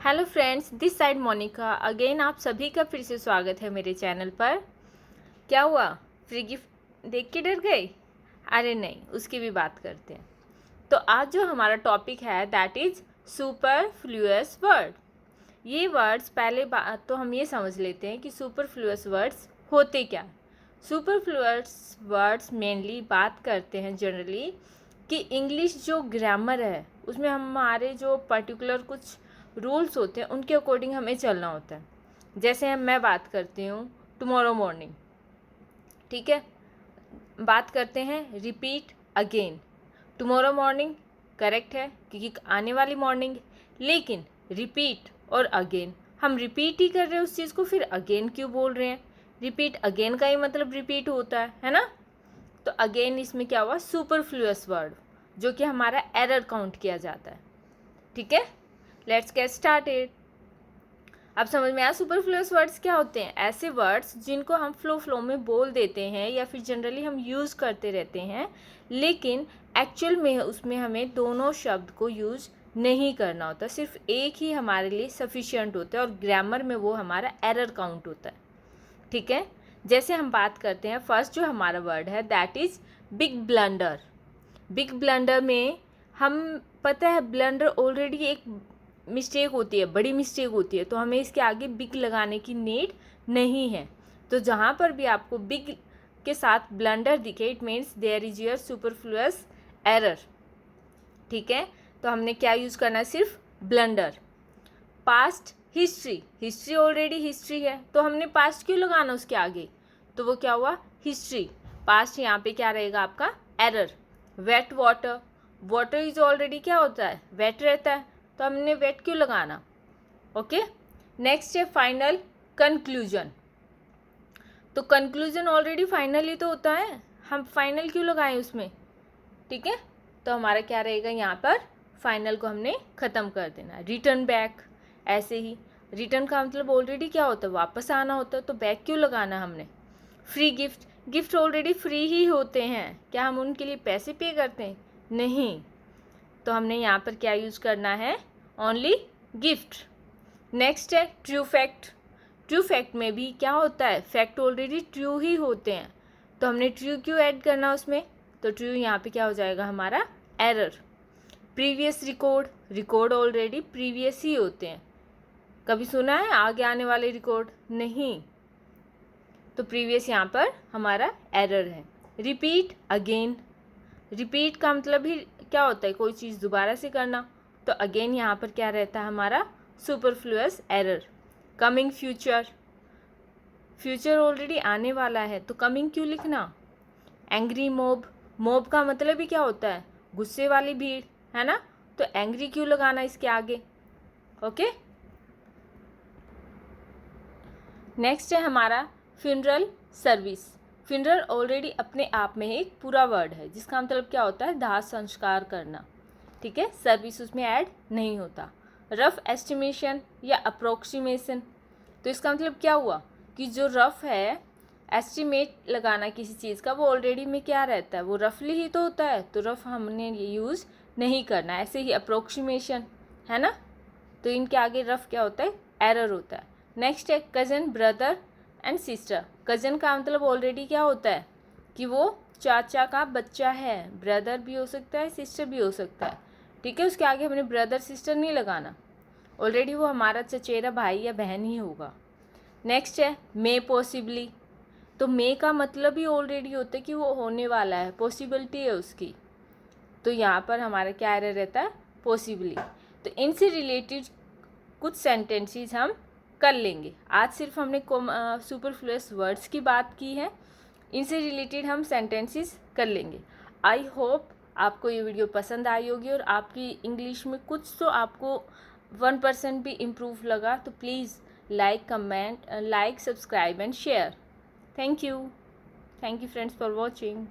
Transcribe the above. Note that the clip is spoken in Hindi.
Hello friends, this side Monica again. आप सभी का फिर से स्वागत है मेरे चैनल पर। क्या हुआ, फ्री गिफ्ट देख के डर गए? अरे नहीं, उसकी भी बात करते हैं। तो आज जो हमारा टॉपिक है दैट इज सुपरफ्लुअस वर्ड। ये वर्ड्स पहले बात तो हम ये समझ लेते हैं कि सुपरफ्लुअस वर्ड्स होते क्या हैं। सुपरफ्लुअस वर्ड्स मेनली बात करते हैं जनरली कि इंग्लिश जो ग्रामर है उसमें हमारे जो पर्टिकुलर कुछ रूल्स होते हैं उनके अकॉर्डिंग हमें चलना होता है। जैसे मैं बात करती हूँ टुमारो मॉर्निंग, ठीक है। बात करते हैं repeat again. Tomorrow morning correct है क्योंकि आने वाली मॉर्निंग, लेकिन रिपीट और अगेन हम रिपीट ही कर रहे हैं उस चीज़ को, फिर अगेन क्यों बोल रहे हैं? रिपीट अगेन का ही मतलब रिपीट होता है ना। तो अगेन इसमें क्या हुआ, सुपरफ्लुअस वर्ड जो कि हमारा एरर काउंट किया जाता है। ठीक है, लेट्स गेट स्टार्टेड। अब समझ में आया सुपरफ्लुअस वर्ड्स क्या होते हैं? ऐसे वर्ड्स जिनको हम फ्लो में बोल देते हैं या फिर जनरली हम यूज़ करते रहते हैं, लेकिन एक्चुअल में उसमें हमें दोनों शब्द को यूज़ नहीं करना होता, सिर्फ एक ही हमारे लिए सफिशिएंट होता है और ग्रामर में वो हमारा एरर काउंट होता है। ठीक है, जैसे हम बात करते हैं, फर्स्ट जो हमारा वर्ड है that is big blunder. Big blunder में हम पता है ब्लंडर ऑलरेडी एक मिस्टेक होती है, बड़ी मिस्टेक होती है, तो हमें इसके आगे बिग लगाने की नीड नहीं है। तो जहाँ पर भी आपको बिग के साथ ब्लंडर दिखे it means there is your superfluous error. ठीक है, तो हमने क्या यूज़ करना है, सिर्फ blunder. Past history, history already history है तो हमने पास्ट क्यों लगाना उसके आगे, तो वो क्या हुआ हिस्ट्री। पास्ट यहाँ पे क्या रहेगा आपका error. Wet water, water is already क्या होता है, वेट रहता है, तो हमने वेट क्यों लगाना। ओके, नेक्स्ट है फाइनल कंक्लूजन। तो कंक्लूजन ऑलरेडी फाइनल ही तो होता है, हम फाइनल क्यों लगाएं उसमें। ठीक है, तो हमारा क्या रहेगा यहाँ पर, फाइनल को हमने ख़त्म कर देना। रिटर्न बैक, ऐसे ही रिटर्न का मतलब ऑलरेडी क्या होता है, वापस आना होता है, तो बैक क्यों लगाना हमने। Free gift, gift already free ही होते हैं, क्या हम उनके लिए पैसे पे करते हैं, नहीं। तो हमने यहाँ पर क्या यूज़ करना है, ओनली गिफ्ट। नेक्स्ट है ट्रू फैक्ट। ट्रू फैक्ट में भी क्या होता है, फैक्ट ऑलरेडी ट्रू ही होते हैं, तो हमने ट्रू क्यों ऐड करना उसमें, तो ट्रू यहाँ पे क्या हो जाएगा हमारा error. Previous record, record already previous ही होते हैं, कभी सुना है आगे आने वाले रिकॉर्ड, नहीं, तो प्रीवियस यहाँ पर हमारा एरर है। रिपीट अगेन, रिपीट का मतलब ही क्या होता है, कोई चीज़ दोबारा से करना, तो अगेन यहाँ पर क्या रहता है हमारा superfluous error. Coming future, future already आने वाला है तो कमिंग क्यों लिखना। एंग्री मॉब, मॉब का मतलब ही क्या होता है, गुस्से वाली भीड़, है ना, तो एंग्री क्यों लगाना इसके आगे। ओके, नेक्स्ट है हमारा फ्यूनरल सर्विस। फ्यूनरल ऑलरेडी अपने आप में एक पूरा वर्ड है जिसका मतलब क्या होता है, दाह संस्कार करना। ठीक है, सर्विस उसमें ऐड नहीं होता। रफ एस्टिमेशन या अप्रोक्सीमेशन, तो इसका मतलब क्या हुआ कि जो रफ है एस्टिमेट लगाना किसी चीज़ का, वो ऑलरेडी में क्या रहता है, वो रफली ही तो होता है, तो रफ हमने ये यूज़ नहीं करना। ऐसे ही अप्रोक्सीमेशन है ना, तो इनके आगे रफ क्या होता है, एरर होता है। नेक्स्ट है cousin brother and sister. Cousin का मतलब ऑलरेडी क्या होता है कि वो चाचा का बच्चा है, ब्रदर भी हो सकता है सिस्टर भी हो सकता है। ठीक है, उसके आगे हमने ब्रदर सिस्टर नहीं लगाना, ऑलरेडी वो हमारा चचेरा भाई या बहन ही होगा। नेक्स्ट है मे पॉसिबली, तो मे का मतलब ही ऑलरेडी होता है कि वो होने वाला है, पॉसिबिलिटी है उसकी, तो यहाँ पर हमारा क्या एरर रहता है, पॉसिबली। तो इनसे रिलेटेड कुछ सेंटेंसेस हम कर लेंगे। आज सिर्फ हमने सुपरफ्लुअस वर्ड्स की बात की है, इनसे रिलेटेड हम सेंटेंसेस कर लेंगे। आई होप आपको ये वीडियो पसंद आई होगी और आपकी इंग्लिश में कुछ तो आपको 1% भी इम्प्रूव लगा, तो please like comment like subscribe and share. Thank you friends for watching.